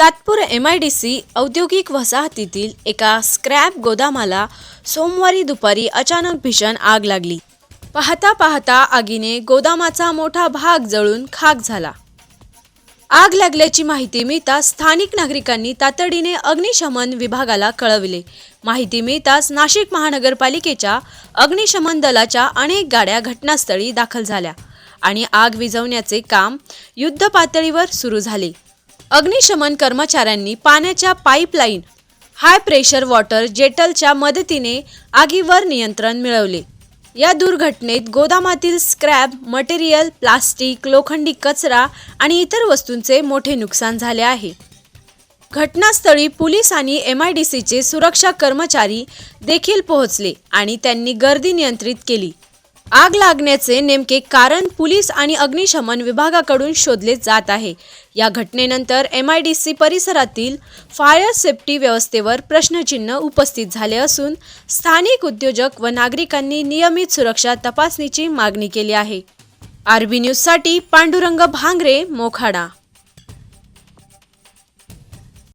Satpur MIDC औद्योगिक वसाहतीतील एका स्क्रॅप गोदामाला सोमवारी दुपारी अचानक भीषण आग लागली। पाहता पाहता आगीने गोदामाचा मोठा भाग जळून खाक झाला। आग लागल्याची माहिती मिळताच स्थानिक नागरिकांनी तातडीने अग्निशमन विभागाला कळवले। माहिती मिळताच नाशिक महानगरपालिकेच्या अग्निशमन दलाच्या अनेक गाड्या घटनास्थळी दाखल झाल्या आणि आग विझवण्याचे काम युद्धपातळीवर सुरू झाले। अग्निशमन कर्मचाऱ्यांनी पाण्याच्या पाईपलाईन, हाय प्रेशर वॉटर जेटलच्या मदतीने आगीवर नियंत्रण मिळवले। या दुर्घटनेत गोदामातील स्क्रॅप मटेरियल, प्लास्टिक, लोखंडी कचरा आणि इतर वस्तूंचे मोठे नुकसान झाले आहे। घटनास्थळी पोलीस आणि MIDCचे सुरक्षा कर्मचारी देखील पोहोचले आणि त्यांनी गर्दी नियंत्रित केली। आग लागण्याचे नेमके कारण पोलीस आणि अग्निशमन विभागाकडून शोधले जात आहे। या घटनेनंतर MIDC परिसरातील फायर सेफ्टी व्यवस्थेवर प्रश्नचिन्ह उपस्थित झाले असून स्थानिक उद्योजक व नागरिकांनी नियमित सुरक्षा तपासणीची मागणी केली आहे। RB न्यूजसाठी पांडुरंग भांगरे, मोखाडा।